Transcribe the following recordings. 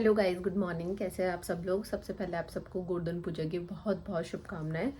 Hello guys, good morning. कैसे हैं आप सब लोग। सबसे पहले आप सबको गोल्डन पूजा की बहुत बहुत शुभकामनाएं।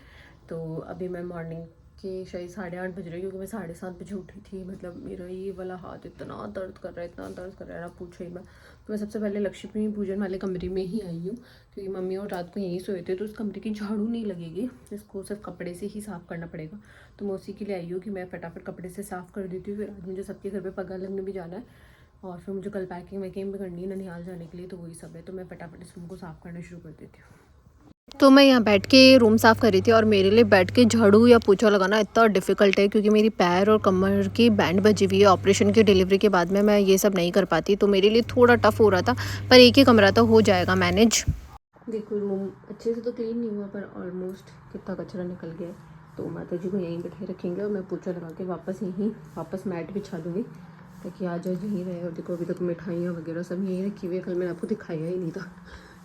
तो अभी मैं मॉर्निंग के शायद 8:30 बज रही है, क्योंकि मैं 7:30 बजे उठी थी। मतलब मेरा ये वाला हाथ इतना दर्द कर रहा है, इतना दर्द कर रहा है ना, पूछो ही मैं। तो मैं सबसे पहले लक्ष्मी पूजन वाले कमरे में ही आई हूँ, क्योंकि मम्मी और रात को यहीं सोए थे, तो उस कमरे की झाड़ू नहीं लगेगी, इसको सिर्फ कपड़े से ही साफ़ करना पड़ेगा। तो मैं उसी के लिए आई हूँ कि मैं फटाफट कपड़े से साफ़ कर देती हूँ। फिर आज मुझे सबके घर पर पगा लगने भी जाना है, और फिर मुझे कल पैकिंग वैकिंग भी करनी है ननिहाल जाने के लिए, तो वही सब है। तो मैं फटाफट इस रूम को साफ़ करना शुरू कर देती हूँ। तो मैं यहाँ बैठ के रूम साफ़ कर रही थी, और मेरे लिए बैठ के झाड़ू या पोछा लगाना इतना डिफ़िकल्ट है, क्योंकि मेरी पैर और कमर की बैंड बजी हुई है। ऑपरेशन की डिलीवरी के बाद में मैं ये सब नहीं कर पाती, तो मेरे लिए थोड़ा टफ़ हो रहा था, पर एक ही कमरा तो हो जाएगा मैनेज। देखो रूम अच्छे से तो क्लीन नहीं हुआ, पर ऑलमोस्ट कितना कचरा निकल गया है। तो माता जी को यहीं बैठे रखेंगे, और मैं पोछा लगा के वापस मैट बिछा दूँगी, ताकि आज यहीं रहे। और देखो अभी तक मिठाइयाँ वगैरह सब यहीं रखी हुई है। कल मैंने आपको दिखाया ही नहीं था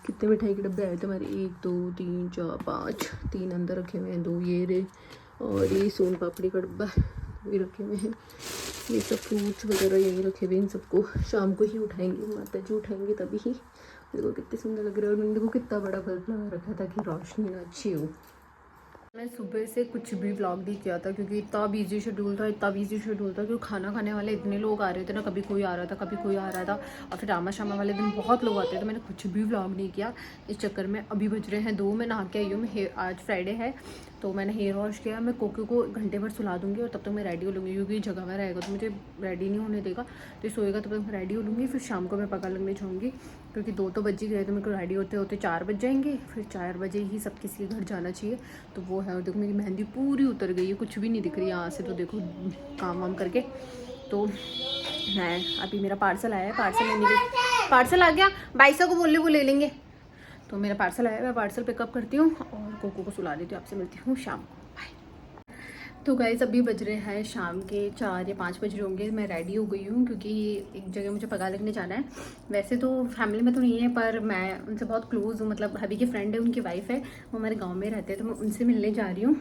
कितने मिठाई के डब्बे आए थे हमारे। 1 2 3 4 5, 3 अंदर रखे हुए हैं, 2 ये रे, और ये सोन पापड़ी का डब्बा भी रखे हुए हैं। ये सब फ्रूट्स वगैरह यहीं रखे हुए हैं। इन सबको शाम को ही उठाएंगे, माता जी उठाएंगे तभी ही। देखो कितने सुंदर लग रहा है। और मैंने देखो कितना बड़ा बल्ब लगा रखा था कि रोशनी ना अच्छी हो। मैं सुबह से कुछ भी व्लॉग नहीं किया था, क्योंकि इतना बिजी शेड्यूल था, क्योंकि खाना खाने वाले इतने लोग आ रहे थे ना, कभी कोई आ रहा था कभी कोई आ रहा था, और फिर रामा शामा वाले दिन बहुत लोग आते थे, तो मैंने कुछ भी व्लॉग नहीं किया इस चक्कर में। अभी बज रहे हैं 2, मैं नहा के आई हूँ। आज फ्राइडे है, तो मैंने हेयर वॉश किया। मैं कोको को घंटे भर सुला दूँगी, और तब तक मैं रेडी हो लूँगी, क्योंकि जगह में रहेगा तो मुझे रेडी नहीं होने देगा। तो सोएगा तब तक मैं रेडी हो लूँगी, फिर शाम को मैं पका लगने जाऊँगी, क्योंकि 2 तो बज ही गए, तो मेरे को रेडी होते होते 4 बज जाएंगे। फिर 4 बजे ही सब किसी के घर जाना चाहिए, तो वो है। और देखो मेरी मेहंदी पूरी उतर गई है, कुछ भी नहीं दिख रही यहाँ से, तो देखो काम वाम करके। तो मैं अभी मेरा पार्सल आया है, पार्सल आ गया, बाइसा को बोले वो ले लेंगे। तो मेरा पार्सल आया है, मैं पार्सल पिकअप करती हूँ और कोको को सुला देती हूँ। आपसे मिलती हूँ शाम को। तो गाइस अभी बज रहे हैं शाम के 4 या 5 बज रहे होंगे। मैं रेडी हो गई हूँ, क्योंकि एक जगह मुझे पगा लगने जाना है। वैसे तो फैमिली में तो नहीं है, पर मैं उनसे बहुत क्लोज़ हूँ। मतलब हबी की फ्रेंड है, उनकी वाइफ है, वो हमारे गांव में रहते हैं, तो मैं उनसे मिलने जा रही हूँ।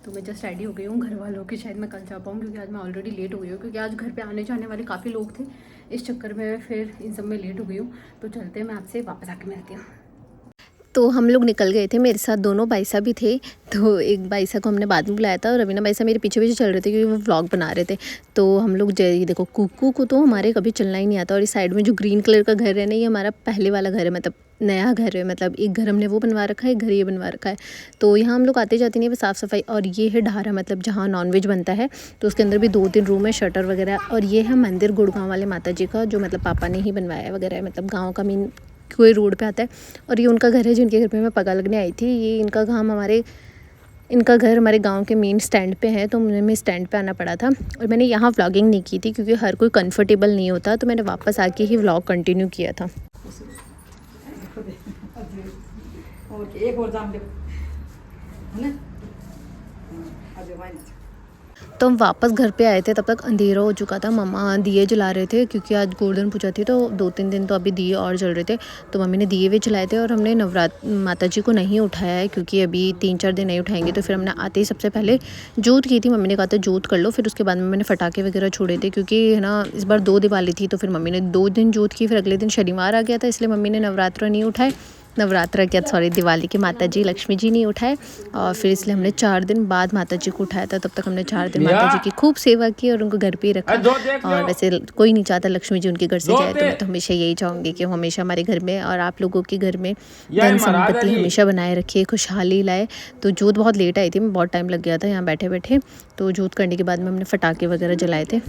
तो मैं जस्ट रेडी हो गई हूँ। घर वालों की शायद मैं कल जा पाऊँ, क्योंकि आज मैं ऑलरेडी लेट हो गई हूँ, क्योंकि आज घर पर आने जाने वाले काफ़ी लोग थे। इस चक्कर में फिर इन सब में लेट हो गई हूँ। तो चलते हैं, मैं आपसे वापस आके मिलती हूँ। तो हम लोग निकल गए थे, मेरे साथ दोनों बाइसा भी थे। तो एक बाइसा को हमने बाद में बुलाया था, और रवीना बाइसा मेरे पीछे पीछे चल रहे थे, क्योंकि वो व्लॉग बना रहे थे। तो हम लोग देखो कुकू को तो हमारे कभी चलना ही नहीं आता। और इस साइड में जो ग्रीन कलर का घर है ना, ये हमारा पहले वाला घर है, मतलब नया घर है। मतलब एक घर हमने वो बनवा रखा है, एक घर ये बनवा रखा है। तो यहाँ हम लोग आते जाते नहीं, वो साफ़ सफाई। और ये है ढारा, मतलब जहाँ नॉनवेज बनता है। तो उसके अंदर भी 2-3 रूम है, शटर वगैरह। और ये है मंदिर गुड़गांव वाले माता जी का, जो मतलब पापा ने ही बनवाया वगैरह है, मतलब गाँव का मेन कोई रोड पे आता है। और ये उनका घर है, जिनके घर पे मैं पगा लगने आई थी। ये इनका घर हमारे गांव के मेन स्टैंड पे है, तो मुझे स्टैंड पे आना पड़ा था। और मैंने यहाँ व्लॉगिंग नहीं की थी, क्योंकि हर कोई कंफर्टेबल नहीं होता, तो मैंने वापस आके ही व्लॉग कंटिन्यू किया था। एक और जाम है ना। तो हम वापस घर पे आए थे, तब तक अंधेरा हो चुका था। मम्मा दिए जला रहे थे, क्योंकि आज गोल्डन पूजा थी, तो 2-3 दिन तो अभी दिए और जल रहे थे। तो मम्मी ने दिए भी जलाए थे। और हमने माता जी को नहीं उठाया है, क्योंकि अभी 3-4 दिन नहीं उठाएंगे। तो फिर हमने आते ही सबसे पहले जोत की थी। मम्मी ने कहा था जोत कर लो, फिर उसके बाद में मैंने फटाखे वगैरह छोड़े थे, क्योंकि है ना इस बार 2 दिवाली थी। तो फिर मम्मी ने 2 दिन जोत की, फिर अगले दिन शनिवार आ गया था, इसलिए मम्मी ने दिवाली के माता जी लक्ष्मी जी नहीं उठाए। और फिर इसलिए हमने 4 दिन बाद माता जी को उठाया था। तब तक हमने 4 दिन माता जी की खूब सेवा की, और उनको घर पे ही रखा। और वैसे कोई नहीं चाहता लक्ष्मी जी उनके घर से जाए, तो मैं तो हमेशा यही चाहूँगी कि वो हमेशा हमारे घर में और आप लोगों के घर में धन संपत्ति हमेशा बनाए रखे, खुशहाली लाए। तो जोत बहुत लेट आई थी, मैं बहुत टाइम लग गया था यहाँ बैठे बैठे। तो जोत करने के बाद में हमने फटाखे वगैरह जलाए थे।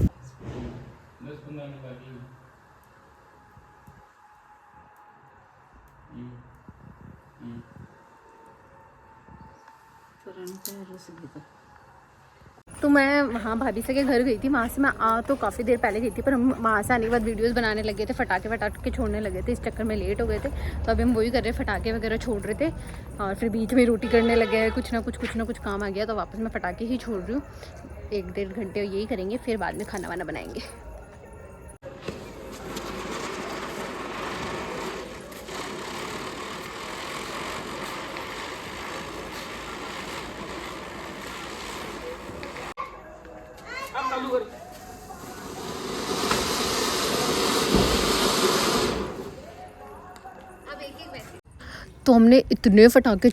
तो मैं वहाँ भाभी से के घर गई थी। वहाँ से मैं तो काफ़ी देर पहले गई थी, पर हम वहाँ से आने के बाद वीडियोस बनाने लगे थे, फटाके छोड़ने लगे थे। इस चक्कर में लेट हो गए थे, तो अभी हम वही कर रहे, फटाके वगैरह छोड़ रहे थे। और फिर बीच में रोटी करने लगे हैं, कुछ ना कुछ काम आ गया, तो वापस मैं फटाके ही छोड़ रही हूँ। 1-1.5 घंटे यही करेंगे, फिर बाद में खाना वाना बनाएंगे। तो हमने इतने फटाके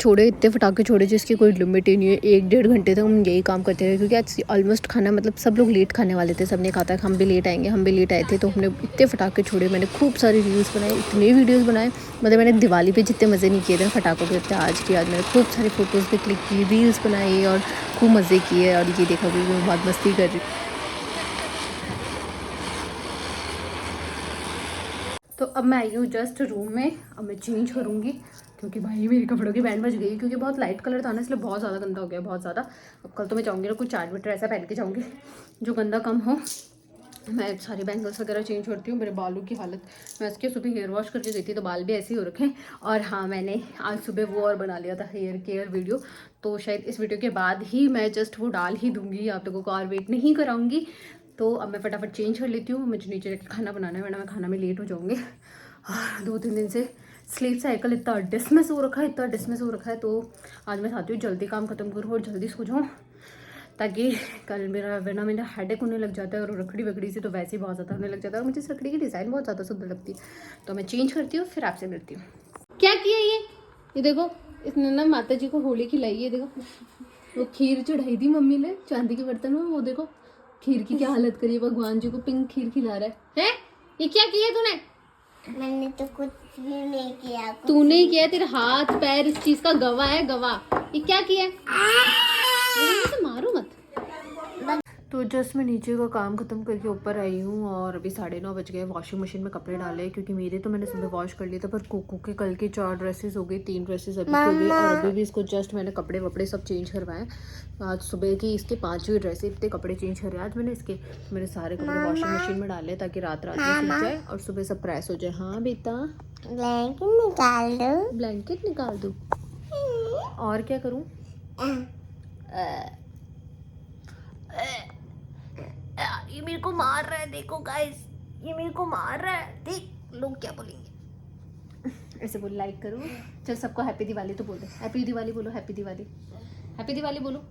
छोड़े जिसकी कोई लिमिट ही नहीं है। 1-1.5 घंटे तक हम यही काम करते रहे क्योंकि आज ऑलमोस्ट खाना मतलब सब लोग लेट खाने वाले थे। सब ने कहा था हम भी लेट आएंगे, हम भी लेट आए थे। तो हमने इतने फटाके छोड़े, मैंने खूब सारी रील्स बनाए, इतने वीडियोज़ बनाए। मतलब मैंने दिवाली पे जितने मज़े नहीं किए थे फटाकों के, उतने आज की आज मैंने खूब सारी फ़ोटोज़ भी क्लिक की, रील्स बनाई और खूब मज़े किए। और ये देखा कि मैं बहुत मस्ती कर रही। तो अब मैं आई हूँ जस्ट रूम में। अब मैं चेंज करूँगी क्योंकि भाई मेरे कपड़ों की बैंड बज गई, क्योंकि बहुत लाइट कलर था ना, इसलिए बहुत ज़्यादा गंदा हो गया, बहुत ज़्यादा। अब कल तो मैं चाहूँगी ना कुछ 4 मीटर ऐसा पहन के जाऊँगी जो गंदा कम हो। मैं सारी बैंगल्स वगैरह चेंज करती हूँ। मेरे बालों की हालत, मैं इसके सुबह हेयर वॉश करके गई थी तो बाल भी ऐसे ही हो रखे हैं। और हाँ, मैंने आज सुबह वो और बना लिया था हेयर केयर वीडियो, तो शायद इस वीडियो के बाद ही मैं जस्ट वो डाल ही दूँगी, आप लोगों को और वेट नहीं कराऊँगी। तो अब मैं फटाफट चेंज कर लेती हूँ, मुझे नीचे जाकर खाना बनाना है, वरना मैं खाना में लेट हो जाऊँगी। और 2-3 दिन से स्लीप साइकिल इतना डिसमिस हो रखा है, तो आज मैं चाहती हूँ जल्दी काम खत्म करूँ और जल्दी सो जाऊँ, ताकि कल वरना मेरा हेडेक होने लग जाता है। और रखड़ी वकड़ी से तो वैसे ही बहुत ज़्यादा होने लग जाता है, और मुझे इस रखड़ी की डिज़ाइन बहुत ज़्यादा सुंदर लगती है। तो मैं चेंज करती हूँ, फिर आपसे मिलती हूँ। क्या किया ये देखो, इसने ना माता जी को होली खिलाई है। देखो वो खीर चढ़ाई थी मम्मी ने चांदी के बर्तन में, वो देखो खीर की क्या हालत करी है। भगवान जी को पिंक खीर खिला रहा है? ये क्या किया तूने? मैंने तो कुछ भी नहीं किया। तूने ही किया, तेरे हाथ पैर इस चीज का गवाह है, गवाह। ये क्या किया? मुझे मारो मत। तो जस्ट मैं नीचे का काम खत्म करके ऊपर आई हूँ और अभी 9:30 बज गए। वॉशिंग मशीन में कपड़े डाले क्योंकि मेरे तो मैंने सुबह वॉश कर लिए था, पर कोको के कल के 4 ड्रेसेस हो गई, 3 ड्रेसेस अभी हो गई, और अभी भी इसको जस्ट मैंने कपड़े वपड़े सब चेंज करवाए। आज सुबह की इसके 5वीं ड्रेस, इतने कपड़े चेंज करे आज मैंने इसके। मैंने सारे कपड़े वॉशिंग मशीन में डाले ताकि रात में सूख जाए और सुबह सब प्रेस हो जाए। हाँ बेटा, ब्लैंकेट निकाल दूँ और क्या करूँ? ये मेरे को मार रहा है, देखो गाइस, ये मेरे को मार रहा है। देख लोग क्या बोलेंगे। ऐसे बोल, लाइक करो। चल सबको हैप्पी दिवाली तो बोल दे, हैप्पी दिवाली बोलो, हैप्पी दिवाली, हैप्पी दिवाली बोलो।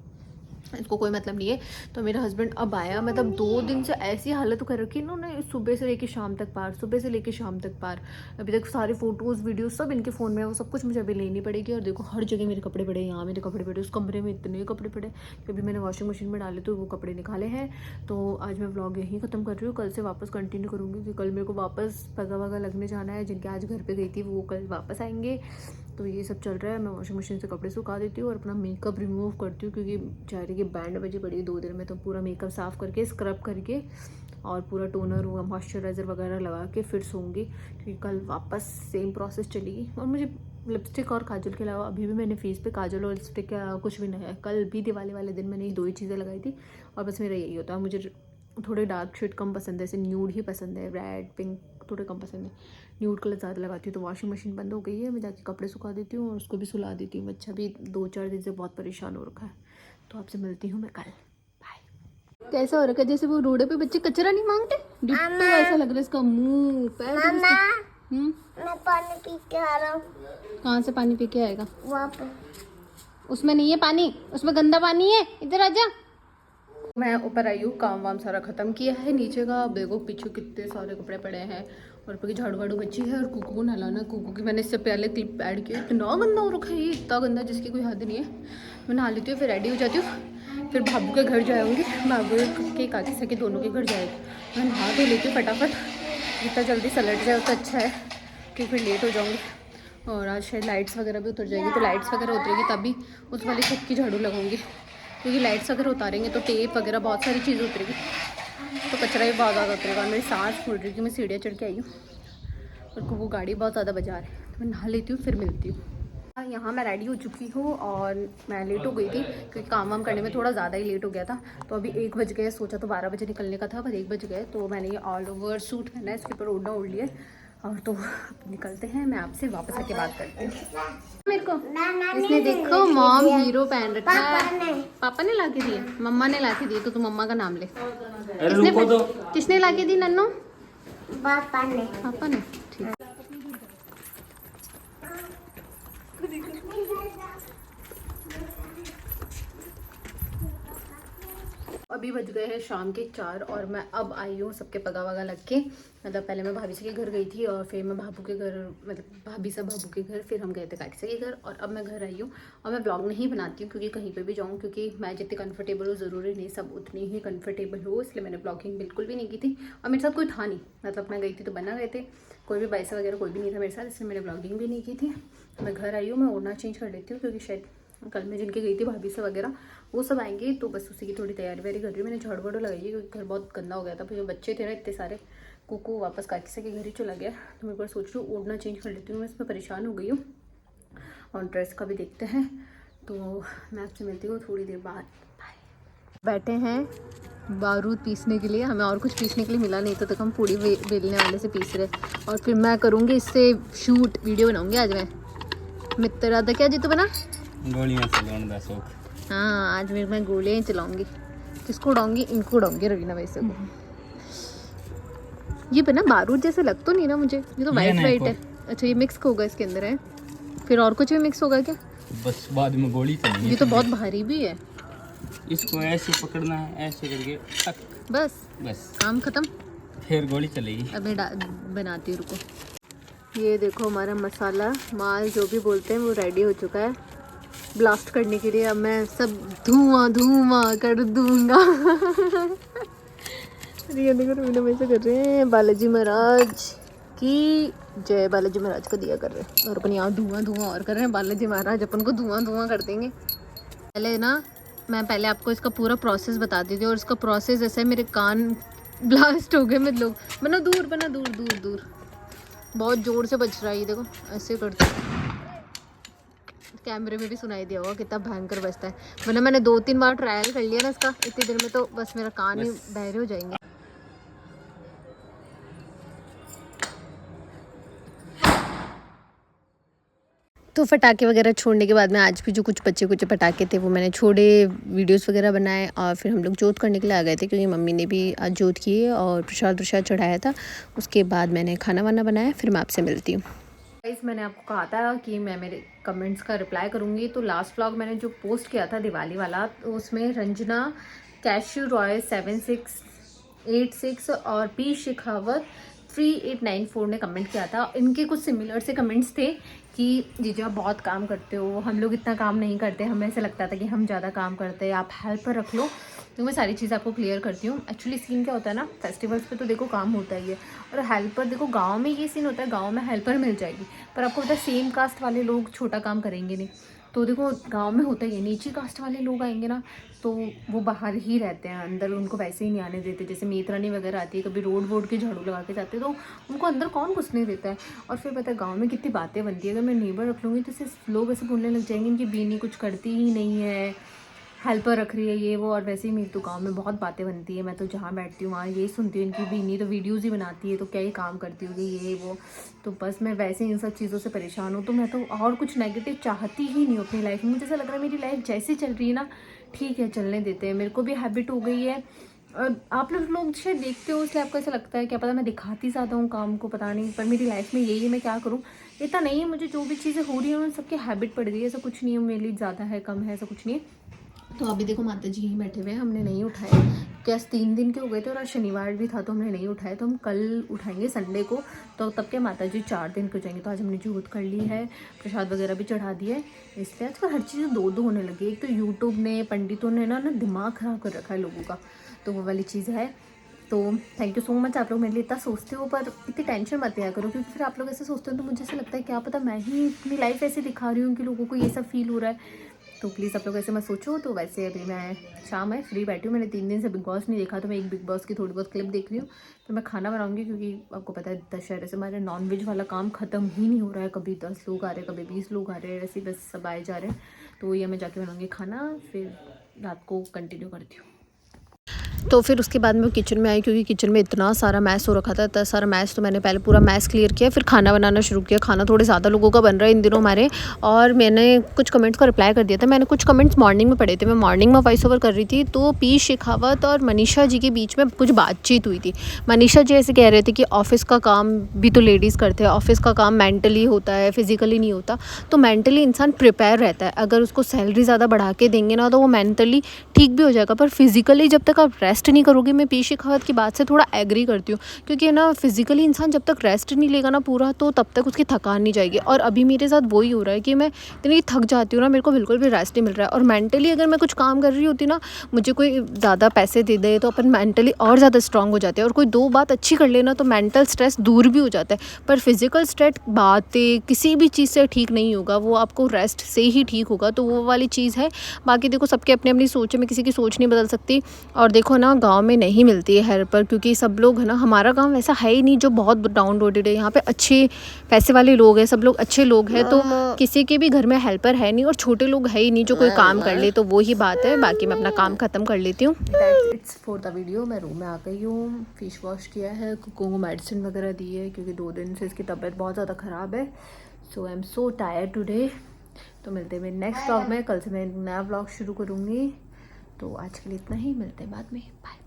इसको कोई मतलब नहीं है। तो मेरा हस्बैंड अब आया, मतलब 2 दिन से ऐसी हालत कर रखी इन्होंने, सुबह से लेके शाम तक पार, सुबह से लेके शाम तक पार। अभी तक सारे फोटोज़ वीडियोस सब इनके फ़ोन में है, वो सब कुछ मुझे अभी लेनी पड़ेगी। और देखो हर जगह मेरे कपड़े पड़े, यहाँ मेरे कपड़े पड़े, उस कमरे में इतने कपड़े पड़े कि अभी मैंने वॉशिंग मशीन में डाले तो वो कपड़े निकाले हैं। तो आज मैं व्लॉग यहीं ख़त्म कर रही हूँ, कल से वापस कंटिन्यू करूँगी कि कल मेरे को वापस पगा वगा लगने जाना है। जिनके आज घर पर गई थी वो कल वापस आएंगे। तो ये सब चल रहा है। मैं वॉशिंग मशीन से कपड़े सुखा देती हूँ और अपना मेकअप रिमूव करती हूँ क्योंकि चेहरे की बैंड बजी पड़ी 2 दिन में। तो पूरा मेकअप साफ़ करके स्क्रब करके और पूरा टोनर हुआ मॉइस्चराइज़र वगैरह लगा के फिर सोऊंगी, क्योंकि कल वापस सेम प्रोसेस चलेगी। और मुझे लिपस्टिक और काजल के अलावा अभी भी मैंने फेस पे काजल और लिपस्टिक का कुछ भी नहीं है। कल भी दिवाली वाले दिन मैंने ये 2 ही चीज़ें लगाई थी और बस मेरा यही होता है। मुझे थोड़े डार्क शेड कम पसंद है, ऐसे न्यूड ही पसंद है, रेड पिंक थोड़े कम पसंद है, न्यूड कलर ज़्यादा लगाती हूँ। तो वॉशिंग मशीन बंद हो गई है, मैं जाके कपड़े सुखा देती हूँ और उसको भी सुला देती हूँ। बच्चा भी 2-4 दिन से बहुत परेशान हो रखा है। तो आपसे मिलती हूँ मैं कल, बाय। कैसा हो रखा है जैसे वो रोडे पे बच्चे कचरा नहीं मांगते, डिट्टो ऐसा लग रहा है इसका मुंह पैर। मैं पानी पी के आ रहा हूँ। कहाँ से पानी पी के आएगा? वहाँ पे उसमें नहीं है पानी, उसमें गंदा पानी है, इधर आजा। मैं ऊपर आई हूँ, काम वाम सारा ख़त्म किया है नीचे का। अब देखो पीछे कितने सारे कपड़े पड़े हैं और ऊपर की झाड़ू वाड़ू बची है। और कुकू को नहलाना, कुकू की मैंने इससे पहले क्लिप ऐड किया, इतना गंदा हो रखा है ये, इतना गंदा जिसकी कोई हद नहीं है। मैं नहा लेती हूँ फिर रेडी हो जाती हूँ, फिर भाबू के घर जाऊँगी, भाबू के काकी से के दोनों के घर जाएगी। मैं नहा धो लेती हूँ फटाफट, जितना जल्दी सलट जाए उतना अच्छा है क्योंकि फिर लेट हो जाऊँगी। और आज शायद लाइट्स वगैरह भी उतर जाएगी, तो लाइट्स वगैरह उतरेगी तभी उस वाली छत की झाड़ू लगाऊंगी, क्योंकि लाइट्स वगैरह उतारेंगे तो टेप वगैरह बहुत सारी चीज़ें उतरेगी, तो कचरा भी बहुत ज़्यादा उतरेगा। मेरी सांस फूल रही है कि मैं सीढ़ियाँ चढ़ के आई हूँ और वो गाड़ी बहुत ज़्यादा बजा रही है। तो मैं नहा लेती हूँ फिर मिलती हूँ। यहाँ मैं रेडी हो चुकी हूँ और मैं लेट हो गई थी क्योंकि काम वाम करने में थोड़ा ज़्यादा ही लेट हो गया था। तो अभी 1 बज गए, सोचा तो 12 बजे निकलने का था पर 1 बज गए। तो मैंने ये ऑल ओवर सूट पहना है, इसके ऊपर ओढ़ना ओढ़ लिया और तो निकलते हैं। मैं आपसे वापस आके बात करती हूँ। मेरे को इसने देखो मॉम हीरो पहन रखा है, पापा ने लाके दिए, मम्मा ने लाके दिए। तो तू मम्मा का नाम ले। किसने लाके दी नन्नू? पापा ने। पापा ने, ठीक। अभी बज गए हैं शाम के 4 और मैं अब आई हूँ सबके पगा वगा लग के। मतलब पहले मैं भाभी के घर गई थी और फिर मैं भाभू के घर, मतलब भाभी से भाभू के घर, फिर हम गए थे काकी के घर और अब मैं घर आई हूँ। और मैं व्लॉग नहीं बनाती हूँ क्योंकि कहीं पे भी जाऊँ, क्योंकि मैं जितनी कंफर्टेबल हूँ ज़रूरी नहीं सब उतनी ही कंफर्टेबल हो, इसलिए मैंने ब्लॉगिंग बिल्कुल भी नहीं की थी। और मेरे साथ कोई था नहीं, मतलब मैं गई थी तो बना गए थे, कोई भी बाइसा वगैरह कोई भी नहीं था मेरे साथ, इसलिए मैंने ब्लॉगिंग भी नहीं की थी। मैं घर आई हूँ, मैं ओढ़ना चेंज कर लेती हूँ क्योंकि शायद कल मैं जिनके गई थी भाभी से वगैरह वो सब आएंगे, तो बस उसी की थोड़ी तैयारी वैयारी कर रही हूँ। मैंने झाड़ू वाड़ू लगाई है क्योंकि घर बहुत गंदा हो गया था, फिर बच्चे थे ना इतने सारे, कुकू वापस काकी से के घर ही चला गया, तो मैं एक बार सोच रही हूँ ओढ़ना चेंज कर लेती हूँ। मैं इसमें परेशान हो गई हूँ और ड्रेस का भी देखते हैं, तो मैं आपसे मिलती हूँ थोड़ी देर बाद। बैठे हैं बारूद पीसने के लिए, हमें और कुछ पीसने के लिए मिला नहीं, तो हम पूड़ी बेलने वाले से पीस रहे और फिर मैं करूँगी इससे शूट, वीडियो बनाऊँगी आज मैं। मित्र राधा क्या जी तो बना गोलियां चलाने का शौक। हाँ, आज मैं गोलियाँ ही चलाऊँगी। किसको उड़ाऊँगी? इनको उड़ाऊँगी, रवीना वैसे को। ये बना बारूद जैसे लग तो नहीं ना मुझे, ये तो वाइट वाइट है। अच्छा ये मिक्स होगा इसके अंदर है, फिर और कुछ भी मिक्स होगा क्या? बस बाद में गोली चलेगी। ये तो बहुत भारी भी है। इसको ऐसे पकड़ना है, ऐसे करके टक, बस बस काम खत्म। फिर गोली चलेगी। अब मैं बनाती हूँ, रुको। ये देखो हमारा मसाला माल जो भी बोलते हैं वो रेडी हो चुका है ब्लास्ट करने के लिए। अब मैं सब धुआं धुआं कर दूंगा। ये देखो रवीना वैसे कर रहे हैं, बालाजी महाराज की जय, बालाजी महाराज को दिया कर रहे हैं और अपन यहाँ धुआं धुआं और कर रहे हैं। बालाजी महाराज अपन को धुआं धुआं कर देंगे। पहले ना मैं पहले आपको इसका पूरा प्रोसेस बता दी थी, और इसका प्रोसेस ऐसा है, मेरे कान ब्लास्ट हो गए। मैं लोग बना दूर दूर दूर, बहुत जोर से बज रहा है। ये देखो ऐसे करते कैमरे में भी सुनाई दिया होगा कितना भयंकर बजता है। वरना मैंने 2-3 बार ट्रायल कर लिया ना इसका, इतनी देर में तो बस मेरा कान ही बहरे हो जाएंगे। तो पटाखे वगैरह छोड़ने के बाद में आज भी जो कुछ बच्चे कुछ पटाखे थे वो मैंने छोड़े, वीडियोस वगैरह बनाए और फिर हम लोग जोत करने के लिए आ गए थे क्योंकि मम्मी ने भी आज जोत की है और प्रसाद चढ़ाया था। उसके बाद मैंने खाना वाना बनाया, फिर मैं आपसे मिलती हूँ। गाइस मैंने आपको कहा था कि मैं मेरे कमेंट्स का रिप्लाई करूँगी, तो लास्ट व्लॉग मैंने जो पोस्ट किया था दिवाली वाला, तो उसमें रंजना कैशू रॉय 7686 और पी शेखावत 3894 ने कमेंट किया था। इनके कुछ सिमिलर से कमेंट्स थे कि जीजा बहुत काम करते हो, हम लोग इतना काम नहीं करते, हमें ऐसा लगता था कि हम ज़्यादा काम करते हैं, आप हेल्पर रख लो। तो मैं सारी चीज़ आपको क्लियर करती हूँ। एक्चुअली सीन क्या होता है ना, फेस्टिवल्स पे तो देखो काम होता ही है, और हेल्पर देखो गांव में ये सीन होता है, गांव में हेल्पर मिल जाएगी, पर आपको पता है सेम कास्ट वाले लोग छोटा काम करेंगे नहीं। तो देखो गांव में होता ही है, नीची कास्ट वाले लोग आएंगे ना तो वो बाहर ही रहते हैं, अंदर उनको वैसे ही नहीं आने देते। जैसे मेतरानी वगैरह आती है, कभी रोड वोड के झाड़ू लगा के जाते हैं तो उनको अंदर कौन घुसने देता है। और फिर पता है गाँव में कितनी बातें बनती है, अगर मैं नेबर रख लूँगी तो सिर्फ लोग ऐसे बोलने लग जाएंगे इनकी बीनी कुछ करती ही नहीं है, हेल्पर रख रही है ये वो। और वैसे ही मेरी तो गांव में बहुत बातें बनती है, मैं तो जहाँ बैठती हूँ वहाँ यही सुनती हूँ, इनकी बीनी तो वीडियोज़ ही बनाती है, तो क्या ही काम करती होगी ये वो। तो बस मैं वैसे इन सब चीज़ों से परेशान हूँ, तो मैं तो और कुछ नेगेटिव चाहती ही नहीं हूँ अपनी लाइफ में। मुझे ऐसा लग रहा है मेरी लाइफ जैसे चल रही है ना, ठीक है चलने देते हैं, मेरे को भी हैबिट हो गई है। और आप लोग शायद देखते हो इसलिए आपको ऐसा लगता है, क्या पता मैं दिखाती ज़्यादा हूँ काम को, पता नहीं, पर मेरी लाइफ में यही है, मैं क्या करूँ। इतना नहीं है, मुझे जो भी चीज़ें हो रही हैं उन सबकी हैबिट पड़ गई है, ऐसा कुछ नहीं है मेरे लिए ज़्यादा है कम है, ऐसा कुछ नहीं है। तो अभी देखो माता जी यहीं बैठे हुए हैं, हमने नहीं उठाए क्योंकि आज 3 दिन के हो गए थे और आज शनिवार भी था तो हमने नहीं उठाए, तो हम कल उठाएंगे संडे को, तो तब के माता जी 4 दिन के हो जाएंगे। तो आज हमने जोत कर ली है, प्रसाद वगैरह भी चढ़ा दिया है। इसलिए आजकल हर चीज़ 2-2 होने लगी है। एक तो यूट्यूब ने, पंडितों ने ना दिमाग ख़राब कर रखा है लोगों का, तो वो वाली चीज़ है। तो थैंक यू सो मच, आप लोग मेरे लिए इतना सोचते हो, पर इतनी टेंशन मत लिया करो, क्योंकि फिर आप लोग ऐसे सोचते हो तो मुझे ऐसा लगता है क्या पता मैं ही अपनी लाइफ ऐसे दिखा रही हूँ कि लोगों को ये सब फील हो रहा है। तो प्लीज़ आप लोग ऐसे मत सोचो। तो वैसे अभी मैं शाम है, फ्री बैठी हूँ, मैंने 3 दिन से बिग बॉस नहीं देखा, तो मैं एक बिग बॉस की थोड़ी बहुत क्लिप देख रही हूँ। फिर मैं खाना बनाऊँगी क्योंकि आपको पता है दशहरे से हमारे नॉनवेज वाला काम ख़त्म ही नहीं हो रहा है, कभी 10 लोग आ रहे हैं, कभी 20 लोग आ रहे हैं, ऐसे बस सब आए जा रहे हैं। तो ये मैं जाके बनाऊँगी खाना, फिर रात को कंटिन्यू करती हूँ। तो फिर उसके बाद मैं किचन में आई, क्योंकि किचन में इतना सारा मैस हो रखा था, इतना सारा मैस। तो मैंने पहले पूरा मैस क्लियर किया, फिर खाना बनाना शुरू किया। खाना थोड़े ज़्यादा लोगों का बन रहा है इन दिनों हमारे, और मैंने कुछ कमेंट्स का रिप्लाई कर दिया था। मैंने कुछ कमेंट्स मॉर्निंग में पढ़े थे, मैं मॉर्निंग में वॉइस ओवर कर रही थी, तो पी शेखावत और मनीषा जी के बीच में कुछ बातचीत हुई थी। मनीषा जी ऐसे कह रहे थे कि ऑफ़िस का काम भी तो लेडीज़ करते हैं, ऑफ़िस का काम मेंटली होता है, फिज़िकली नहीं होता। तो मेंटली इंसान प्रिपेयर रहता है, अगर उसको सैलरी ज़्यादा बढ़ा के देंगे ना तो वो मेंटली ठीक भी हो जाएगा, पर फिज़िकली जब तक आप रेस्ट नहीं करोगे। मैं पी शेखावत की बात से थोड़ा एग्री करती हूँ, क्योंकि ना फिज़िकली इंसान जब तक रेस्ट नहीं लेगा ना पूरा, तो तब तक उसकी थकान नहीं जाएगी। और अभी मेरे साथ वही हो रहा है कि मैं इतनी थक जाती हूँ ना, मेरे को बिल्कुल भी रेस्ट नहीं मिल रहा है। और मेंटली अगर मैं कुछ काम कर रही होती ना, मुझे कोई ज़्यादा पैसे दे दे तो अपन मेंटली और ज़्यादा स्ट्रांग हो जाते हैं, और कोई दो बात अच्छी कर लेना तो मेंटल स्ट्रेस दूर भी हो जाता है। पर फिज़िकल स्ट्रेस बातें किसी भी चीज़ से ठीक नहीं होगा, वो आपको रेस्ट से ही ठीक होगा। तो वो वाली चीज़ है। बाकी देखो सबके अपनी अपनी सोच है, मैं किसी की सोच नहीं बदल सकती। और देखो ना, गांव में नहीं मिलती है हेल्पर, क्योंकि सब लोग है ना, हमारा गांव वैसा है ही नहीं जो बहुत डाउन रोडेड है। यहाँ पे अच्छे पैसे वाले लोग हैं, सब लोग अच्छे लोग हैं, तो किसी के भी घर में हेल्पर है नहीं, और छोटे लोग है ही नहीं जो कोई काम कर ले। तो वो ही बात है। बाकी मैं अपना काम ख़त्म कर लेती हूँ। That's it's for the video. मैं रूम में आ गई हूँ, फेस वॉश किया है, कुकों को मेडिसिन वगैरह दी है, क्योंकि 2 दिन से इसकी तबीयत बहुत ज़्यादा ख़राब है। So I am so tired today. तो मिलते हैं मेरे नेक्स्ट व्लॉग में। कल से मैं नया व्लॉग शुरू करूँगी। तो आज के लिए इतना ही, मिलते हैं बाद में, बाय।